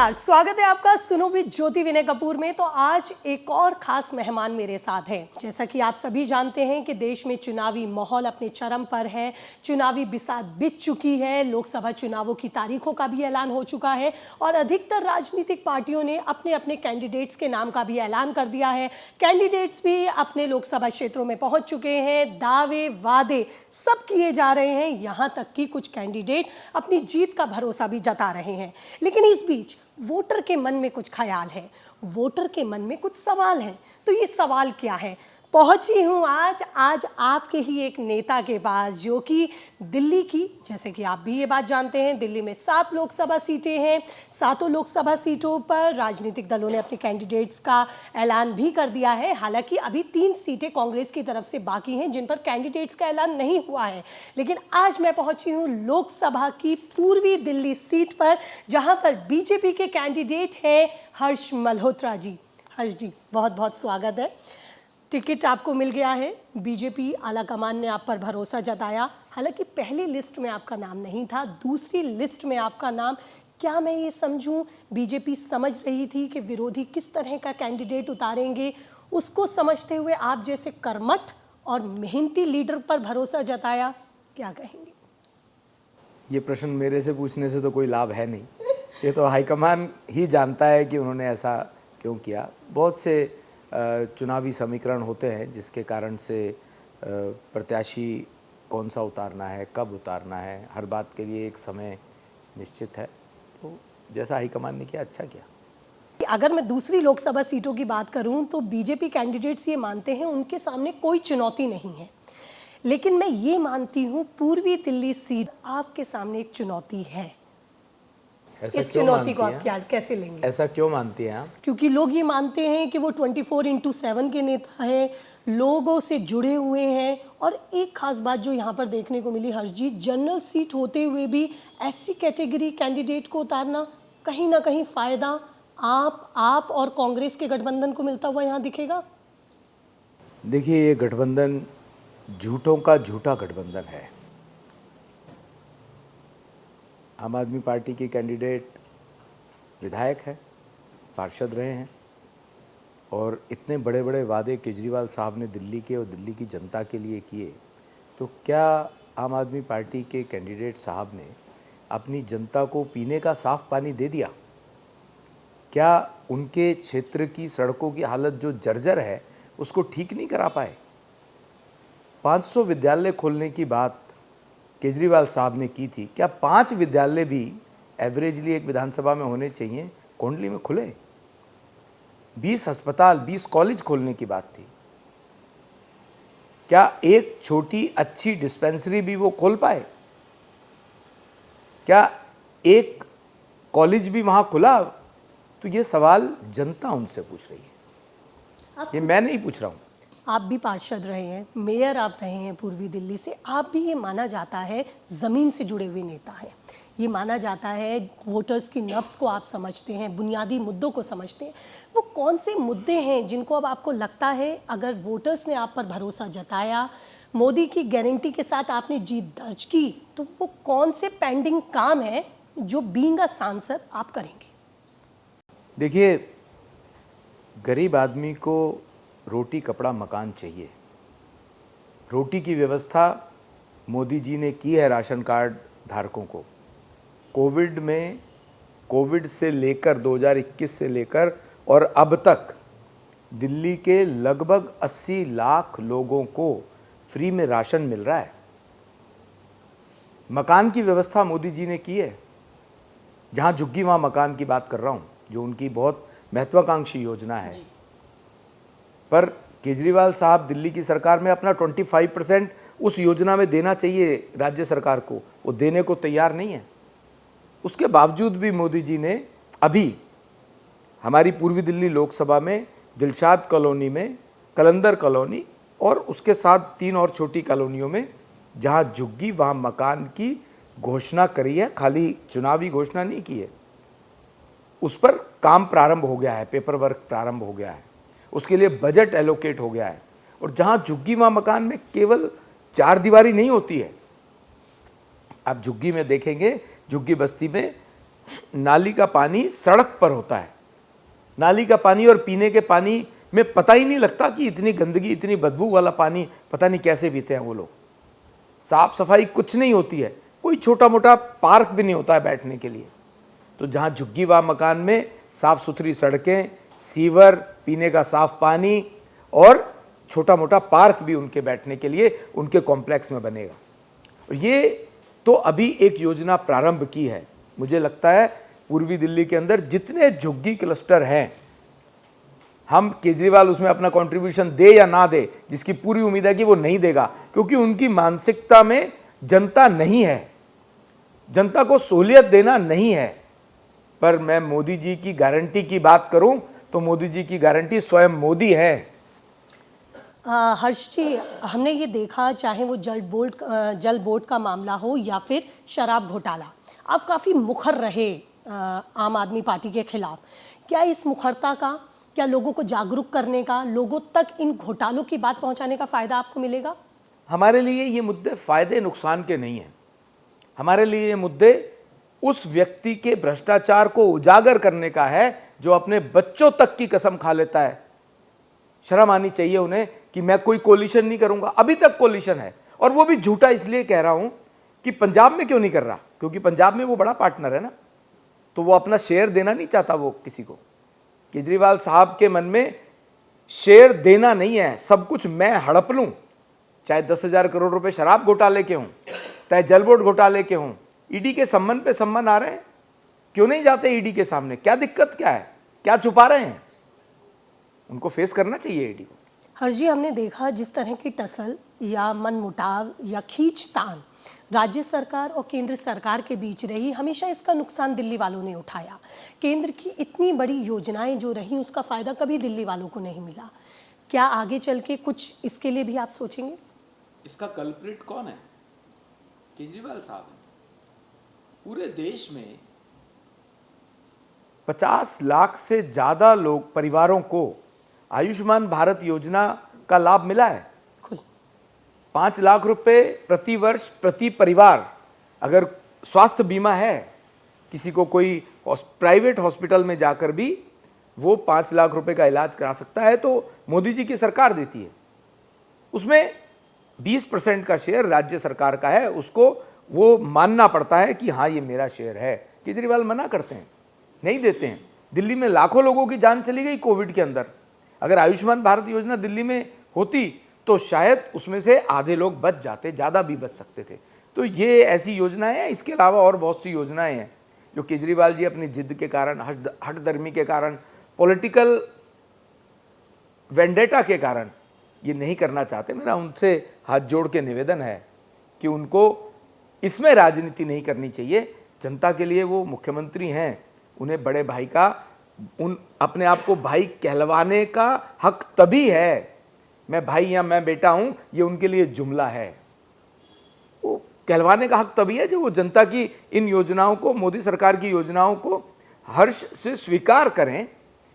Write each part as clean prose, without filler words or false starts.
नमस्कार, स्वागत है आपका सुनो विद ज्योति विनय कपूर में। तो आज एक और खास मेहमान मेरे साथ हैं। जैसा कि आप सभी जानते हैं कि देश में चुनावी माहौल अपने चरम पर है, चुनावी बिसात बीत चुकी है, लोकसभा चुनावों की तारीखों का भी ऐलान हो चुका है और अधिकतर राजनीतिक पार्टियों ने अपने अपने कैंडिडेट्स के नाम का भी ऐलान कर दिया है। कैंडिडेट्स भी अपने लोकसभा क्षेत्रों में पहुंच चुके हैं, दावे वादे सब किए जा रहे हैं, यहाँ तक कि कुछ कैंडिडेट अपनी जीत का भरोसा भी जता रहे हैं। लेकिन इस बीच वोटर के मन में कुछ ख्याल है, वोटर के मन में कुछ सवाल हैं। तो ये सवाल क्या है? पहुंची हूं आज आपके ही एक नेता के पास, जो कि दिल्ली की, जैसे कि आप भी ये बात जानते हैं, दिल्ली में 7 लोकसभा सीटें हैं। 7 लोकसभा सीटों पर राजनीतिक दलों ने अपने कैंडिडेट्स का ऐलान भी कर दिया है। हालांकि अभी 3 सीटें कांग्रेस की तरफ से बाकी हैं, जिन पर कैंडिडेट्स का ऐलान नहीं हुआ है। लेकिन आज मैं पहुंची हूं लोकसभा की पूर्वी दिल्ली सीट पर, जहां पर बीजेपी के कैंडिडेट हैं हर्ष मल्होत्रा जी। हर्ष जी, बहुत बहुत स्वागत है। टिकट आपको मिल गया है, बीजेपी आला कमान ने आप पर भरोसा जताया। हालांकि पहली लिस्ट में आपका नाम नहीं था, दूसरी लिस्ट में आपका नाम। क्या मैं ये समझूं, बीजेपी समझ रही थी कि विरोधी किस तरह का कैंडिडेट उतारेंगे, उसको समझते हुए आप जैसे कर्मठ और मेहनती लीडर पर भरोसा जताया? क्या कहेंगे? ये प्रश्न मेरे से पूछने से तो कोई लाभ है नहीं, ये तो हाईकमान ही जानता है कि उन्होंने ऐसा क्यों किया। बहुत से चुनावी समीकरण होते हैं जिसके कारण से प्रत्याशी कौन सा उतारना है, कब उतारना है, हर बात के लिए एक समय निश्चित है। तो जैसा हाईकमान ने किया, अच्छा किया। अगर मैं दूसरी लोकसभा सीटों की बात करूं तो बीजेपी कैंडिडेट्स ये मानते हैं उनके सामने कोई चुनौती नहीं है, लेकिन मैं ये मानती हूं पूर्वी दिल्ली सीट आपके सामने एक चुनौती है। इस चुनौती को आप क्या कैसे लेंगे? ऐसा क्यों मानती हैं आप? क्योंकि लोग ये मानते हैं कि वो 24/7 के नेता हैं, लोगों से जुड़े हुए हैं। और एक खास बात जो यहाँ पर देखने को मिली हर्ष जी, जनरल सीट होते हुए भी ऐसी कैटेगरी कैंडिडेट को उतारना, कहीं ना कहीं फायदा आप और कांग्रेस के गठबंधन को मिलता हुआ यहाँ दिखेगा। देखिए, ये गठबंधन झूठों का झूठा गठबंधन है। आम आदमी पार्टी के कैंडिडेट विधायक है, पार्षद रहे हैं, और इतने बड़े बड़े वादे केजरीवाल साहब ने दिल्ली के और दिल्ली की जनता के लिए किए। तो क्या आम आदमी पार्टी के कैंडिडेट साहब ने अपनी जनता को पीने का साफ पानी दे दिया? क्या उनके क्षेत्र की सड़कों की हालत जो जर्जर है उसको ठीक नहीं करा पाए? 500 विद्यालय खोलने की बात केजरीवाल साहब ने की थी, क्या 5 विद्यालय भी एवरेजली एक विधानसभा में होने चाहिए कोंडली में खुले? 20 अस्पताल, 20 कॉलेज खोलने की बात थी, क्या एक छोटी अच्छी डिस्पेंसरी भी वो खोल पाए? क्या एक कॉलेज भी वहां खुला? तो ये सवाल जनता उनसे पूछ रही है, ये मैं नहीं पूछ रहा हूं। आप भी पार्षद रहे हैं, मेयर आप रहे हैं पूर्वी दिल्ली से, आप भी ये माना जाता है ज़मीन से जुड़े हुए नेता हैं। ये माना जाता है वोटर्स की नब्ज़ को आप समझते हैं, बुनियादी मुद्दों को समझते हैं। वो कौन से मुद्दे हैं जिनको अब आपको लगता है अगर वोटर्स ने आप पर भरोसा जताया, मोदी की गारंटी के साथ आपने जीत दर्ज की, तो वो कौन से पेंडिंग काम है जो बीइंग अ सांसद आप करेंगे? देखिए, गरीब आदमी को रोटी कपड़ा मकान चाहिए। रोटी की व्यवस्था मोदी जी ने की है राशन कार्ड धारकों को। कोविड में, कोविड से लेकर 2021 से लेकर और अब तक दिल्ली के लगभग 80 लाख लोगों को फ्री में राशन मिल रहा है। मकान की व्यवस्था मोदी जी ने की है। जहां झुग्गी वहां मकान की बात कर रहा हूं, जो उनकी बहुत महत्वाकांक्षी योजना है। पर केजरीवाल साहब दिल्ली की सरकार में अपना 25% उस योजना में देना चाहिए राज्य सरकार को, वो देने को तैयार नहीं है। उसके बावजूद भी मोदी जी ने अभी हमारी पूर्वी दिल्ली लोकसभा में दिलशाद कॉलोनी में, कलंदर कॉलोनी और उसके साथ 3 और छोटी कॉलोनियों में जहां झुग्गी वहां मकान की घोषणा करी है, खाली चुनावी घोषणा नहीं की है। उस पर काम प्रारंभ हो गया है, पेपर वर्क प्रारंभ हो गया है, उसके लिए बजट एलोकेट हो गया है। और जहां झुग्गी वहां मकान में केवल 4 दीवारी नहीं होती है। आप झुग्गी में देखेंगे, झुग्गी बस्ती में नाली का पानी सड़क पर होता है। नाली का पानी और पीने के पानी में पता ही नहीं लगता कि इतनी गंदगी, इतनी बदबू वाला पानी पता नहीं कैसे पीते हैं वो लोग। साफ सफाई कुछ नहीं होती है, कोई छोटा मोटा पार्क भी नहीं होता है बैठने के लिए। तो जहाँ झुग्गीवाह मकान में साफ सुथरी सड़कें, सीवर, पीने का साफ पानी और छोटा मोटा पार्क भी उनके बैठने के लिए उनके कॉम्प्लेक्स में बनेगा। और ये तो अभी एक योजना प्रारंभ की है। मुझे लगता है पूर्वी दिल्ली के अंदर जितने झुग्गी क्लस्टर हैं, हम केजरीवाल उसमें अपना कंट्रीब्यूशन दे या ना दे, जिसकी पूरी उम्मीद है कि वो नहीं देगा, क्योंकि उनकी मानसिकता में जनता नहीं है, जनता को सहूलियत देना नहीं है। पर मैं मोदी जी की गारंटी की बात करूं तो मोदी जी की गारंटी स्वयं मोदी है। हर्ष जी, हमने ये देखा, चाहे वो जल बोर्ड का मामला हो या फिर शराब घोटाला, आप काफ़ी मुखर रहे आम आदमी पार्टी के खिलाफ। क्या इस मुखरता का, क्या लोगों को जागरूक करने का, लोगों तक इन घोटालों की बात पहुंचाने का फ़ायदा आपको मिलेगा? हमारे लिए ये मुद्दे फ़ायदे नुकसान के नहीं हैं। हमारे लिए ये मुद्दे उस व्यक्ति के भ्रष्टाचार को उजागर करने का है जो अपने बच्चों तक की कसम खा लेता है। शर्म आनी चाहिए उन्हें कि मैं कोई कोलिशन नहीं करूंगा। अभी तक कोलिशन है, और वो भी झूठा इसलिए कह रहा हूं कि पंजाब में क्यों नहीं कर रहा, क्योंकि पंजाब में वो बड़ा पार्टनर है ना, तो वो अपना शेयर देना नहीं चाहता वो किसी को। केजरीवाल साहब के मन में शेयर देना नहीं है, सब कुछ मैं हड़प लूं, चाहे 10,000 करोड़ रुपए शराब घोटाले के हों, चाहे जल बोर्ड घोटाले के हों। ईडी के सम्मन पे सम्मन आ रहे हैं, क्यों नहीं जाते ईडी के सामने? क्या दिक्कत क्या है, क्या छुपा रहे हैं? उनको फेस करना चाहिए ईडी को। हर्ष जी, हमने देखा जिस तरह की टसल या मनमुटाव या खींचतान राज्य सरकार और केंद्र सरकार के बीच रही, हमेशा इसका नुकसान दिल्ली वालों ने उठाया। केंद्र की इतनी बड़ी योजनाएं जो रही, उसका फ़ायदा कभी दिल्ली वालों को नहीं मिला। क्या आगे चल के कुछ इसके लिए भी आप सोचेंगे? इसका कल्प्रिट कौन है? केजरीवाल साहब हैं। पूरे देश में 50 लाख से ज़्यादा लोग, परिवारों को आयुष्मान भारत योजना का लाभ मिला है। 5 लाख रुपए प्रति वर्ष प्रति परिवार। अगर स्वास्थ्य बीमा है, किसी को कोई प्राइवेट हॉस्पिटल में जाकर भी वो 5 लाख रुपए का इलाज करा सकता है, तो मोदी जी की सरकार देती है। उसमें 20% का शेयर राज्य सरकार का है, उसको वो मानना पड़ता है कि हाँ ये मेरा शेयर है। केजरीवाल मना करते हैं, नहीं देते हैं। दिल्ली में लाखों लोगों की जान चली गई कोविड के अंदर। अगर आयुष्मान भारत योजना दिल्ली में होती तो शायद उसमें से आधे लोग बच जाते, ज़्यादा भी बच सकते थे। तो ये ऐसी योजनाएं हैं। इसके अलावा और बहुत सी योजनाएं हैं जो केजरीवाल जी अपनी जिद के कारण, हठधर्मी के कारण, पॉलिटिकल वेंडेटा के कारण ये नहीं करना चाहते। मेरा उनसे हाथ जोड़ के निवेदन है कि उनको इसमें राजनीति नहीं करनी चाहिए। जनता के लिए वो मुख्यमंत्री हैं, उन्हें बड़े भाई का, उन अपने आप को भाई कहलवाने का हक तभी है। मैं भाई या मैं बेटा हूं, ये उनके लिए जुमला है। वो कहलवाने का हक तभी है जब वो जनता की इन योजनाओं को, मोदी सरकार की योजनाओं को हर्ष से स्वीकार करें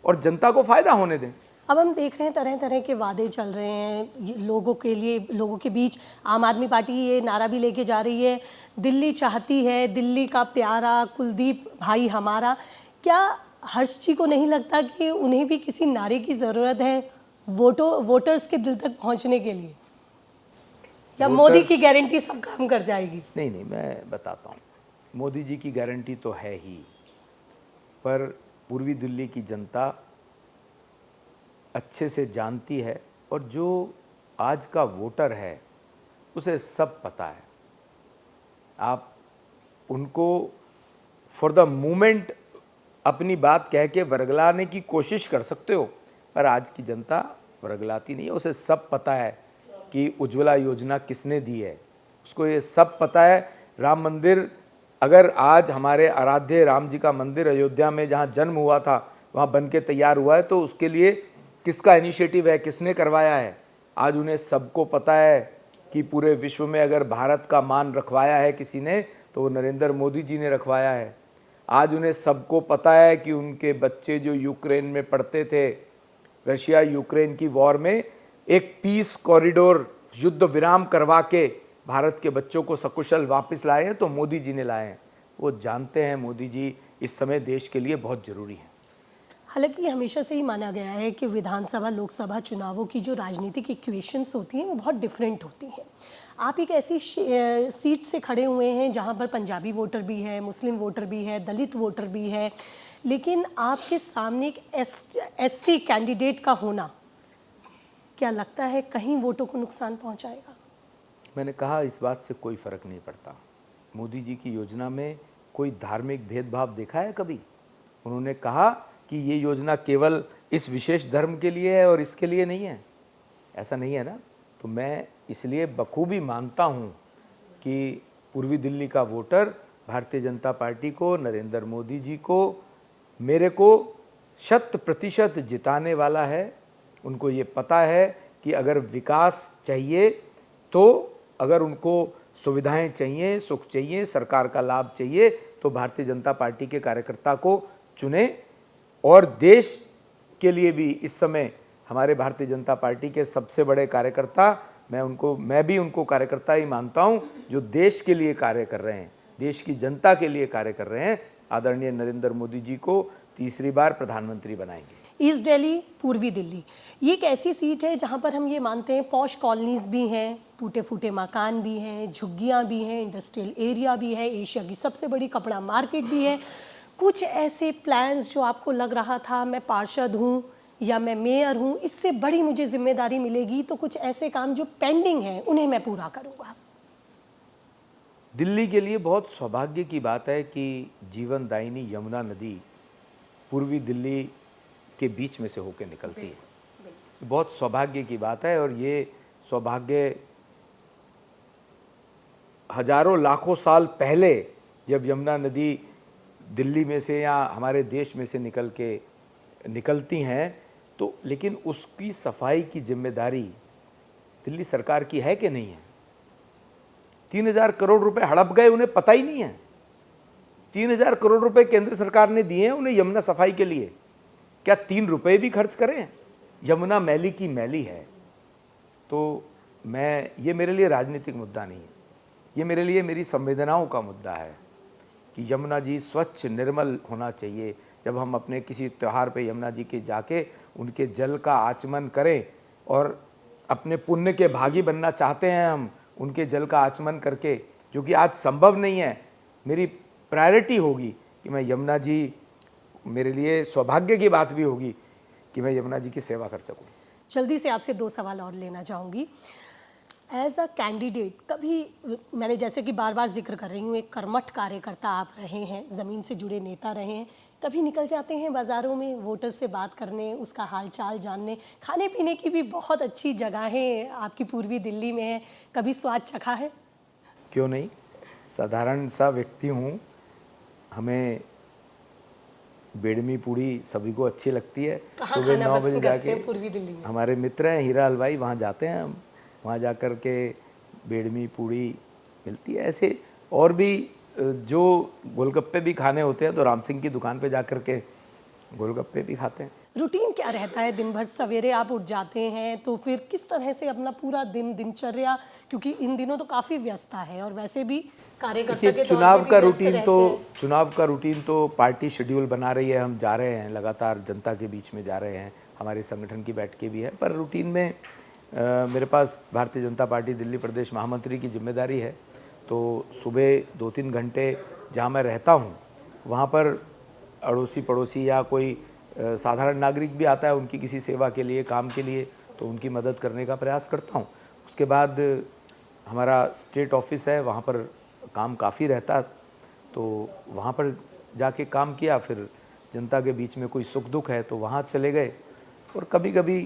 और जनता को फायदा होने दें। अब हम देख रहे हैं तरह तरह के वादे चल रहे हैं लोगों के लिए, लोगों के बीच। आम आदमी पार्टी ये नारा भी लेके जा रही है, दिल्ली चाहती है, दिल्ली का प्यारा, कुलदीप भाई हमारा। क्या हर्ष जी को नहीं लगता कि उन्हें भी किसी नारे की ज़रूरत है वोटर्स के दिल तक पहुंचने के लिए, या मोदी की गारंटी सब काम कर जाएगी? नहीं नहीं, मैं बताता हूँ, मोदी जी की गारंटी तो है ही, पर पूर्वी दिल्ली की जनता अच्छे से जानती है, और जो आज का वोटर है उसे सब पता है। आप उनको फॉर द मोमेंट अपनी बात कह के वर्गलाने की कोशिश कर सकते हो, पर आज की जनता वर्गलाती नहीं है। उसे सब पता है कि उज्ज्वला योजना किसने दी है, उसको ये सब पता है। राम मंदिर, अगर आज हमारे आराध्य राम जी का मंदिर अयोध्या में जहाँ जन्म हुआ था वहाँ बन के तैयार हुआ है, तो उसके लिए किसका इनिशिएटिव है, किसने करवाया है, आज उन्हें सबको पता है कि पूरे विश्व में अगर भारत का मान रखवाया है किसी ने तो वो नरेंद्र मोदी जी ने रखवाया है। आज उन्हें सबको पता है कि उनके बच्चे जो यूक्रेन में पढ़ते थे, रशिया यूक्रेन की वॉर में एक पीस कॉरिडोर, युद्ध विराम करवा के भारत के बच्चों को सकुशल वापस लाए हैं, तो मोदी जी ने लाए हैं। वो जानते हैं मोदी जी इस समय देश के लिए बहुत ज़रूरी हैं। हालांकि हमेशा से ही माना गया है कि विधानसभा लोकसभा चुनावों की जो राजनीतिक इक्वेशंस होती हैं वो बहुत डिफरेंट होती हैं। आप एक ऐसी सीट से खड़े हुए हैं जहां पर पंजाबी वोटर भी है, मुस्लिम वोटर भी है, दलित वोटर भी है, लेकिन आपके सामने एक एससी कैंडिडेट का होना क्या लगता है कहीं वोटों को नुकसान पहुंचाएगा? मैंने कहा इस बात से कोई फ़र्क नहीं पड़ता। मोदी जी की योजना में कोई धार्मिक भेदभाव देखा है कभी? उन्होंने कहा कि ये योजना केवल इस विशेष धर्म के लिए है और इसके लिए नहीं है, ऐसा नहीं है ना। तो मैं इसलिए बखूबी मानता हूँ कि पूर्वी दिल्ली का वोटर भारतीय जनता पार्टी को, नरेंद्र मोदी जी को, मेरे को 100% जिताने वाला है। उनको ये पता है कि अगर विकास चाहिए, तो अगर उनको सुविधाएं चाहिए, सुख चाहिए, सरकार का लाभ चाहिए, तो भारतीय जनता पार्टी के कार्यकर्ता को चुने। और देश के लिए भी इस समय हमारे भारतीय जनता पार्टी के सबसे बड़े कार्यकर्ता, मैं भी उनको कार्यकर्ता ही मानता हूं, जो देश के लिए कार्य कर रहे हैं, देश की जनता के लिए कार्य कर रहे हैं। आदरणीय नरेंद्र मोदी जी को तीसरी बार प्रधानमंत्री बनाएंगे। ईस्ट दिल्ली, पूर्वी दिल्ली, ये एक ऐसी सीट है जहां पर हम ये मानते हैं पॉश कॉलोनीज भी हैं, टूटे फूटे मकान भी हैं, झुग्गियां भी हैं, इंडस्ट्रियल एरिया भी है, एशिया की सबसे बड़ी कपड़ा मार्केट भी है। कुछ ऐसे प्लान्स जो आपको लग रहा था मैं पार्षद हूं या मैं मेयर हूं, इससे बड़ी मुझे जिम्मेदारी मिलेगी, तो कुछ ऐसे काम जो पेंडिंग हैं उन्हें मैं पूरा करूंगा? दिल्ली के लिए बहुत सौभाग्य की बात है कि जीवनदायिनी यमुना नदी पूर्वी दिल्ली के बीच में से होकर निकलती है। बहुत सौभाग्य की बात है, और ये सौभाग्य हजारों लाखों साल पहले जब यमुना नदी दिल्ली में से या हमारे देश में से निकलती हैं, तो लेकिन उसकी सफाई की जिम्मेदारी दिल्ली सरकार की है कि नहीं है? 3000 करोड़ रुपए हड़प गए, उन्हें पता ही नहीं है। 3000 करोड़ रुपए केंद्र सरकार ने दिए हैं उन्हें यमुना सफाई के लिए। क्या 3 रुपए भी खर्च करें? यमुना मैली की मैली है। तो ये मेरे लिए राजनीतिक मुद्दा नहीं है, ये मेरे लिए मेरी संवेदनाओं का मुद्दा है कि यमुना जी स्वच्छ निर्मल होना चाहिए। जब हम अपने किसी त्यौहार पे यमुना जी के जाके उनके जल का आचमन करें, और अपने पुण्य के भागी बनना चाहते हैं हम उनके जल का आचमन करके, जो कि आज संभव नहीं है, मेरी प्रायोरिटी होगी कि मैं यमुना जी, मेरे लिए सौभाग्य की बात भी होगी कि मैं यमुना जी की सेवा कर सकूं। जल्दी से आपसे 2 सवाल और लेना चाहूँगी। एज अ कैंडिडेट, कभी मैंने जैसे कि बार बार जिक्र कर रही हूँ, एक कर्मठ कार्यकर्ता आप रहे हैं, ज़मीन से जुड़े नेता रहे हैं, कभी निकल जाते हैं बाज़ारों में वोटर से बात करने, उसका हालचाल जानने? खाने पीने की भी बहुत अच्छी जगहें आपकी पूर्वी दिल्ली में है, कभी स्वाद चखा है? क्यों नहीं, साधारण सा व्यक्ति हूँ, हमें बेडमी पूड़ी सभी को अच्छी लगती है। सुबह 9 बजे जाके पूर्वी दिल्ली में हमारे मित्र हैं हीरा हलवाई, वहाँ जाते हैं हम, वहाँ जाकर के बेडमी पूड़ी मिलती है। ऐसे और भी जो गोलगप्पे भी खाने होते हैं तो राम सिंह की दुकान पे जाकर के गोलगप्पे भी खाते हैं। रूटीन क्या रहता है दिन भर? सवेरे आप उठ जाते हैं तो फिर किस तरह से अपना पूरा दिनचर्या, क्योंकि इन दिनों तो काफ़ी व्यस्तता है और वैसे भी कार्यकर्ता के चुनाव का रूटीन तो पार्टी शेड्यूल बना रही है, हम जा रहे हैं लगातार जनता के बीच में जा रहे हैं, हमारे संगठन की बैठकें भी है। पर रूटीन में मेरे पास भारतीय जनता पार्टी दिल्ली प्रदेश महामंत्री की जिम्मेदारी है, तो सुबह 2-3 घंटे जहाँ मैं रहता हूँ वहाँ पर अड़ोसी पड़ोसी या कोई साधारण नागरिक भी आता है उनकी किसी सेवा के लिए, काम के लिए, तो उनकी मदद करने का प्रयास करता हूँ। उसके बाद हमारा स्टेट ऑफिस है, वहाँ पर काम काफ़ी रहता, तो वहाँ पर जाके काम किया, फिर जनता के बीच में कोई सुख दुख है तो वहाँ चले गए, और कभी कभी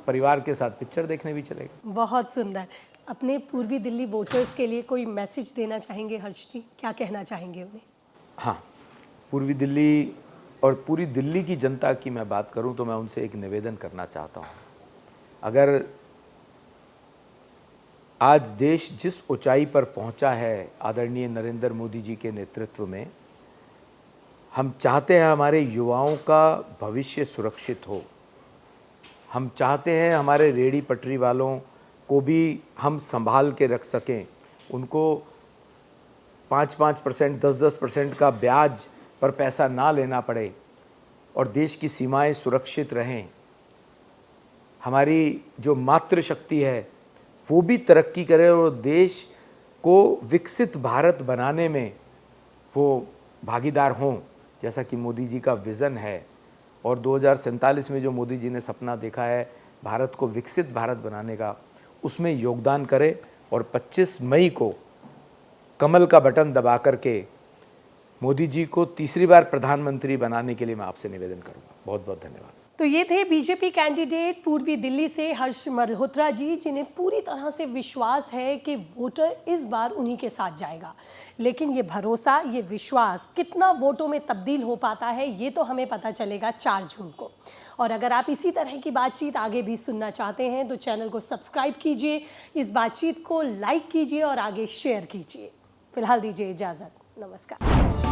परिवार के साथ पिक्चर देखने भी चले गए। बहुत सुंदर। अपने पूर्वी दिल्ली वोटर्स के लिए कोई मैसेज देना चाहेंगे हर्ष जी? क्या कहना चाहेंगे उन्हें? हाँ, पूर्वी दिल्ली और पूरी दिल्ली की जनता की मैं बात करूं तो मैं उनसे एक निवेदन करना चाहता हूं। अगर आज देश जिस ऊंचाई पर पहुंचा है आदरणीय नरेंद्र मोदी जी के नेतृत्व में, हम चाहते हैं हमारे युवाओं का भविष्य सुरक्षित हो। हम चाहते हैं हमारे रेहड़ी पटरी वालों को भी हम संभाल के रख सकें, उनको 5-5%, 10-10% का ब्याज पर पैसा ना लेना पड़े और देश की सीमाएं सुरक्षित रहें, हमारी जो मातृशक्ति है वो भी तरक्की करे और देश को विकसित भारत बनाने में वो भागीदार हों, जैसा कि मोदी जी का विज़न है। और 2047 में जो मोदी जी ने सपना देखा है भारत को विकसित भारत बनाने का, उसमें योगदान करें और 25 मई को कमल का बटन दबा करके मोदी जी को तीसरी बार प्रधानमंत्री बनाने के लिए मैं आपसे निवेदन करूंगा। बहुत बहुत धन्यवाद। तो ये थे बीजेपी कैंडिडेट पूर्वी दिल्ली से हर्ष मल्होत्रा जी, जिन्हें पूरी तरह से विश्वास है कि वोटर इस बार उन्हीं के साथ जाएगा। लेकिन ये भरोसा, ये विश्वास कितना वोटों में तब्दील हो पाता है, ये तो हमें पता चलेगा 4 जून को। और अगर आप इसी तरह की बातचीत आगे भी सुनना चाहते हैं तो चैनल को सब्सक्राइब कीजिए, इस बातचीत को लाइक कीजिए और आगे शेयर कीजिए। फिलहाल दीजिए इजाज़त। नमस्कार।